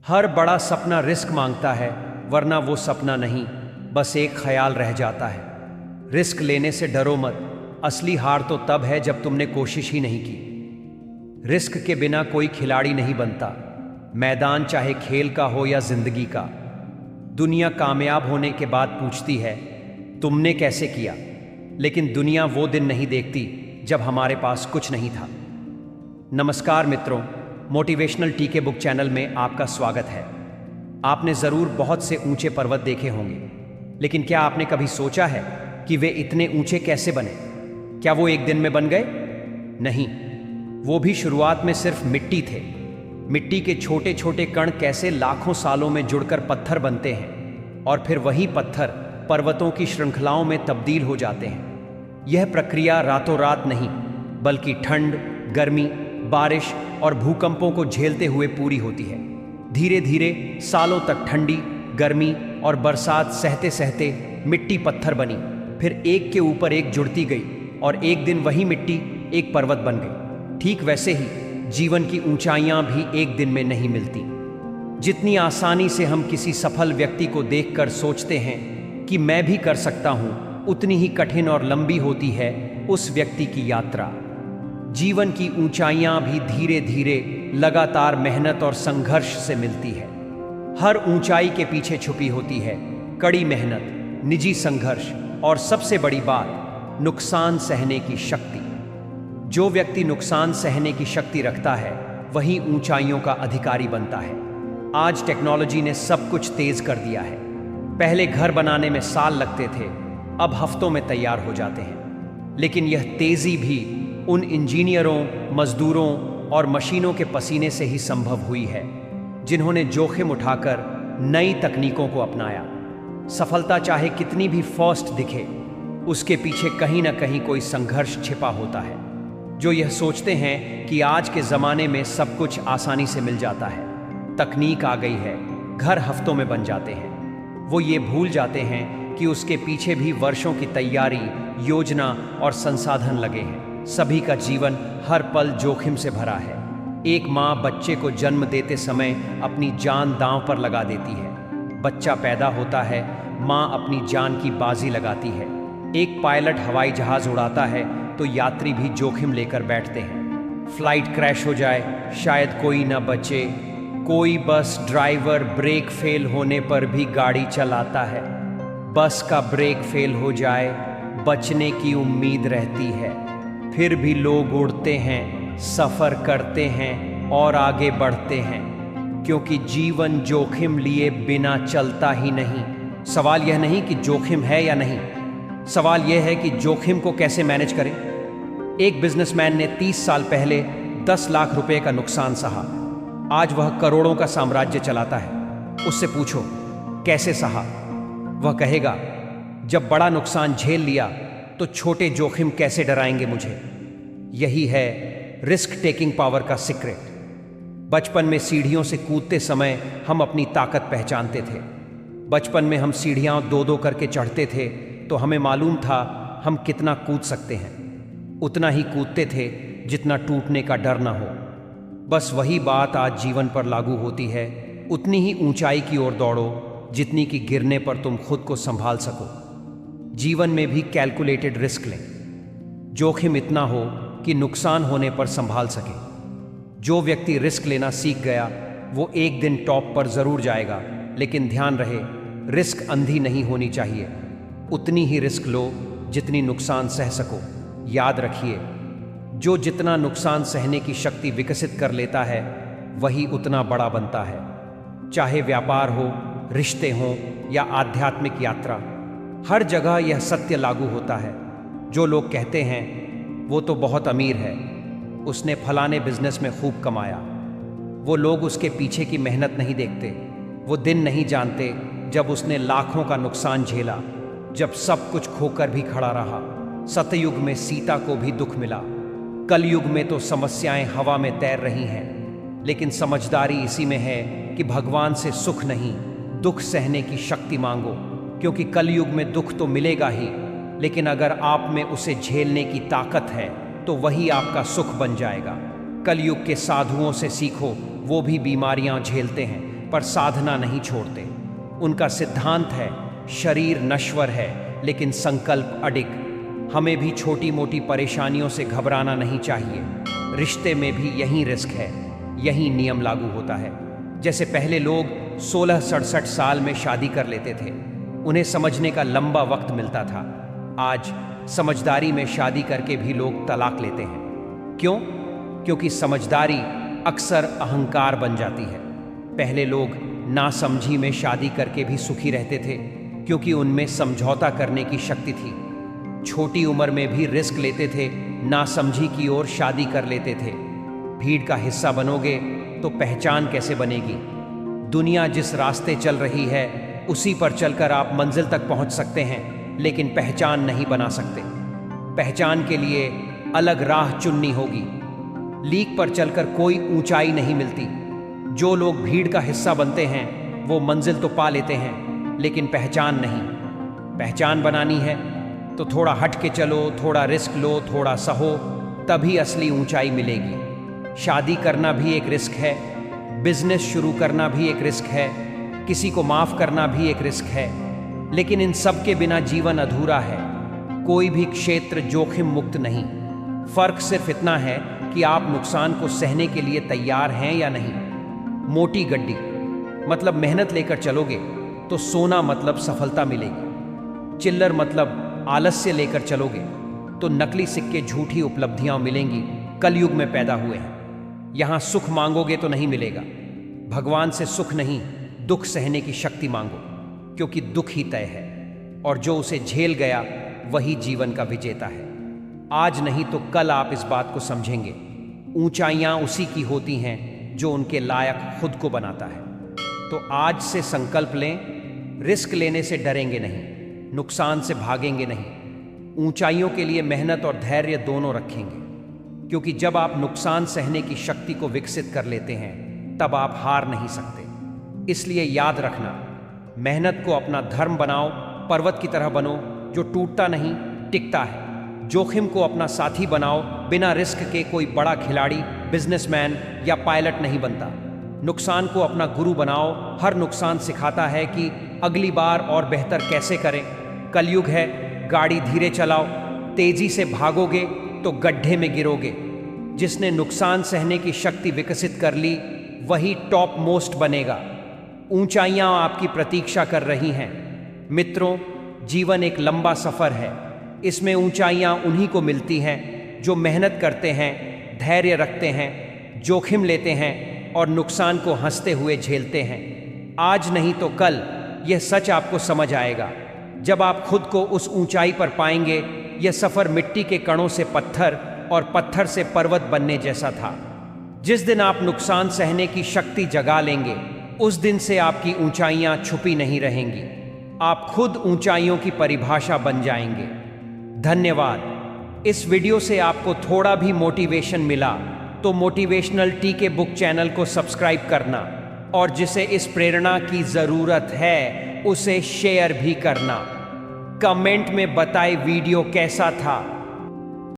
हर बड़ा सपना रिस्क मांगता है, वरना वो सपना नहीं, बस एक ख्याल रह जाता है। रिस्क लेने से डरो मत, असली हार तो तब है जब तुमने कोशिश ही नहीं की। रिस्क के बिना कोई खिलाड़ी नहीं बनता, मैदान चाहे खेल का हो या जिंदगी का। दुनिया कामयाब होने के बाद पूछती है, तुमने कैसे किया? लेकिन दुनिया वो दिन नहीं देखती जब हमारे पास कुछ नहीं था। नमस्कार मित्रों, मोटिवेशनल टीके बुक चैनल में आपका स्वागत है। आपने ज़रूर बहुत से ऊंचे पर्वत देखे होंगे, लेकिन क्या आपने कभी सोचा है कि वे इतने ऊंचे कैसे बने? क्या वो एक दिन में बन गए? नहीं, वो भी शुरुआत में सिर्फ मिट्टी थे। मिट्टी के छोटे छोटे कण कैसे लाखों सालों में जुड़कर पत्थर बनते हैं और फिर वही पत्थर पर्वतों की श्रृंखलाओं में तब्दील हो जाते हैं। यह प्रक्रिया रातों रात नहीं, बल्कि ठंड, गर्मी, बारिश और भूकंपों को झेलते हुए पूरी होती है। धीरे धीरे सालों तक ठंडी, गर्मी और बरसात सहते सहते मिट्टी पत्थर बनी, फिर एक के ऊपर एक जुड़ती गई और एक दिन वही मिट्टी एक पर्वत बन गई। ठीक वैसे ही जीवन की ऊंचाइयां भी एक दिन में नहीं मिलती। जितनी आसानी से हम किसी सफल व्यक्ति को देखकर सोचते हैं कि मैं भी कर सकता हूं, उतनी ही कठिन और लंबी होती है उस व्यक्ति की यात्रा। जीवन की ऊंचाइयां भी धीरे धीरे लगातार मेहनत और संघर्ष से मिलती है। हर ऊंचाई के पीछे छुपी होती है कड़ी मेहनत, निजी संघर्ष और सबसे बड़ी बात, नुकसान सहने की शक्ति। जो व्यक्ति नुकसान सहने की शक्ति रखता है, वही ऊंचाइयों का अधिकारी बनता है। आज टेक्नोलॉजी ने सब कुछ तेज कर दिया है। पहले घर बनाने में साल लगते थे, अब हफ्तों में तैयार हो जाते हैं। लेकिन यह तेजी भी उन इंजीनियरों, मजदूरों और मशीनों के पसीने से ही संभव हुई है जिन्होंने जोखिम उठाकर नई तकनीकों को अपनाया। सफलता चाहे कितनी भी फास्ट दिखे, उसके पीछे कहीं ना कहीं कोई संघर्ष छिपा होता है। जो यह सोचते हैं कि आज के ज़माने में सब कुछ आसानी से मिल जाता है, तकनीक आ गई है, घर हफ्तों में बन जाते हैं, वो ये भूल जाते हैं कि उसके पीछे भी वर्षों की तैयारी, योजना और संसाधन लगे हैं। सभी का जीवन हर पल जोखिम से भरा है। एक माँ बच्चे को जन्म देते समय अपनी जान दांव पर लगा देती है। बच्चा पैदा होता है, माँ अपनी जान की बाजी लगाती है। एक पायलट हवाई जहाज उड़ाता है तो यात्री भी जोखिम लेकर बैठते हैं। फ्लाइट क्रैश हो जाए, शायद कोई ना बचे। कोई बस ड्राइवर ब्रेक फेल होने पर भी गाड़ी चलाता है। बस का ब्रेक फेल हो जाए, बचने की उम्मीद रहती है, फिर भी लोग उड़ते हैं, सफ़र करते हैं और आगे बढ़ते हैं, क्योंकि जीवन जोखिम लिए बिना चलता ही नहीं। सवाल यह नहीं कि जोखिम है या नहीं, सवाल यह है कि जोखिम को कैसे मैनेज करें। एक बिजनेसमैन ने 30 साल पहले 10 लाख रुपए का नुकसान सहा। आज वह करोड़ों का साम्राज्य चलाता है। उससे पूछो कैसे सहा? वह कहेगा, जब बड़ा नुकसान झेल लिया तो छोटे जोखिम कैसे डराएंगे मुझे। यही है रिस्क टेकिंग पावर का सीक्रेट। बचपन में सीढ़ियों से कूदते समय हम अपनी ताकत पहचानते थे। बचपन में हम सीढ़ियां दो दो करके चढ़ते थे तो हमें मालूम था हम कितना कूद सकते हैं। उतना ही कूदते थे जितना टूटने का डर ना हो। बस वही बात आज जीवन पर लागू होती है। उतनी ही ऊंचाई की ओर दौड़ो जितनी कि गिरने पर तुम खुद को संभाल सको। जीवन में भी कैलकुलेटेड रिस्क लें। जोखिम इतना हो कि नुकसान होने पर संभाल सके। जो व्यक्ति रिस्क लेना सीख गया, वो एक दिन टॉप पर जरूर जाएगा। लेकिन ध्यान रहे, रिस्क अंधी नहीं होनी चाहिए। उतनी ही रिस्क लो जितनी नुकसान सह सको। याद रखिए, जो जितना नुकसान सहने की शक्ति विकसित कर लेता है, वही उतना बड़ा बनता है। चाहे व्यापार हो, रिश्ते हों या आध्यात्मिक यात्रा, हर जगह यह सत्य लागू होता है। जो लोग कहते हैं वो तो बहुत अमीर है, उसने फलाने बिजनेस में खूब कमाया, वो लोग उसके पीछे की मेहनत नहीं देखते। वो दिन नहीं जानते जब उसने लाखों का नुकसान झेला, जब सब कुछ खोकर भी खड़ा रहा। सतयुग में सीता को भी दुख मिला, कलयुग में तो समस्याएं हवा में तैर रही हैं। लेकिन समझदारी इसी में है कि भगवान से सुख नहीं, दुख सहने की शक्ति मांगो, क्योंकि कलयुग में दुख तो मिलेगा ही, लेकिन अगर आप में उसे झेलने की ताकत है तो वही आपका सुख बन जाएगा। कलयुग के साधुओं से सीखो, वो भी बीमारियां झेलते हैं, पर साधना नहीं छोड़ते। उनका सिद्धांत है, शरीर नश्वर है लेकिन संकल्प अडिग। हमें भी छोटी मोटी परेशानियों से घबराना नहीं चाहिए। रिश्ते में भी यही रिस्क है, यही नियम लागू होता है। जैसे पहले लोग 16-67 साल में शादी कर लेते थे, उन्हें समझने का लंबा वक्त मिलता था। आज समझदारी में शादी करके भी लोग तलाक लेते हैं। क्यों? क्योंकि समझदारी अक्सर अहंकार बन जाती है। पहले लोग नासमझी में शादी करके भी सुखी रहते थे, क्योंकि उनमें समझौता करने की शक्ति थी। छोटी उम्र में भी रिस्क लेते थे, नासमझी की ओर शादी कर लेते थे। भीड़ का हिस्सा बनोगे तो पहचान कैसे बनेगी? दुनिया जिस रास्ते चल रही है उसी पर चलकर आप मंजिल तक पहुंच सकते हैं, लेकिन पहचान नहीं बना सकते। पहचान के लिए अलग राह चुननी होगी। लीक पर चलकर कोई ऊंचाई नहीं मिलती। जो लोग भीड़ का हिस्सा बनते हैं वो मंजिल तो पा लेते हैं, लेकिन पहचान नहीं। पहचान बनानी है तो थोड़ा हट के चलो, थोड़ा रिस्क लो, थोड़ा सहो, तभी असली ऊंचाई मिलेगी। शादी करना भी एक रिस्क है, बिजनेस शुरू करना भी एक रिस्क है, किसी को माफ करना भी एक रिस्क है, लेकिन इन सब के बिना जीवन अधूरा है। कोई भी क्षेत्र जोखिम मुक्त नहीं। फर्क सिर्फ इतना है कि आप नुकसान को सहने के लिए तैयार हैं या नहीं। मोटी गड्डी मतलब मेहनत लेकर चलोगे तो सोना मतलब सफलता मिलेगी। चिल्लर मतलब आलस्य लेकर चलोगे तो नकली सिक्के, झूठी उपलब्धियां मिलेंगी। कलयुग में पैदा हुए हैं। यहां सुख मांगोगे तो नहीं मिलेगा। भगवान से सुख नहीं, दुख सहने की शक्ति मांगो, क्योंकि दुख ही तय है और जो उसे झेल गया वही जीवन का विजेता है। आज नहीं तो कल आप इस बात को समझेंगे। ऊंचाइयां उसी की होती हैं जो उनके लायक खुद को बनाता है। तो आज से संकल्प लें, रिस्क लेने से डरेंगे नहीं, नुकसान से भागेंगे नहीं, ऊंचाइयों के लिए मेहनत और धैर्य दोनों रखेंगे। क्योंकि जब आप नुकसान सहने की शक्ति को विकसित कर लेते हैं तब आप हार नहीं सकते। इसलिए याद रखना, मेहनत को अपना धर्म बनाओ, पर्वत की तरह बनो जो टूटता नहीं, टिकता है। जोखिम को अपना साथी बनाओ, बिना रिस्क के कोई बड़ा खिलाड़ी, बिजनेसमैन या पायलट नहीं बनता। नुकसान को अपना गुरु बनाओ, हर नुकसान सिखाता है कि अगली बार और बेहतर कैसे करें। कलयुग है, गाड़ी धीरे चलाओ, तेजी से भागोगे तो गड्ढे में गिरोगे। जिसने नुकसान सहने की शक्ति विकसित कर ली वही टॉप मोस्ट बनेगा। ऊंचाइयां आपकी प्रतीक्षा कर रही हैं। मित्रों, जीवन एक लंबा सफर है। इसमें ऊंचाइयां उन्हीं को मिलती हैं जो मेहनत करते हैं, धैर्य रखते हैं, जोखिम लेते हैं और नुकसान को हंसते हुए झेलते हैं। आज नहीं तो कल यह सच आपको समझ आएगा। जब आप खुद को उस ऊंचाई पर पाएंगे, यह सफर मिट्टी के कणों से पत्थर और पत्थर से पर्वत बनने जैसा था। जिस दिन आप नुकसान सहने की शक्ति जगा लेंगे, उस दिन से आपकी ऊंचाइयां छुपी नहीं रहेंगी। आप खुद ऊंचाइयों की परिभाषा बन जाएंगे। धन्यवाद। इस वीडियो से आपको थोड़ा भी मोटिवेशन मिला तो मोटिवेशनल टीके बुक चैनल को सब्सक्राइब करना, और जिसे इस प्रेरणा की ज़रूरत है उसे शेयर भी करना। कमेंट में बताएं वीडियो कैसा था।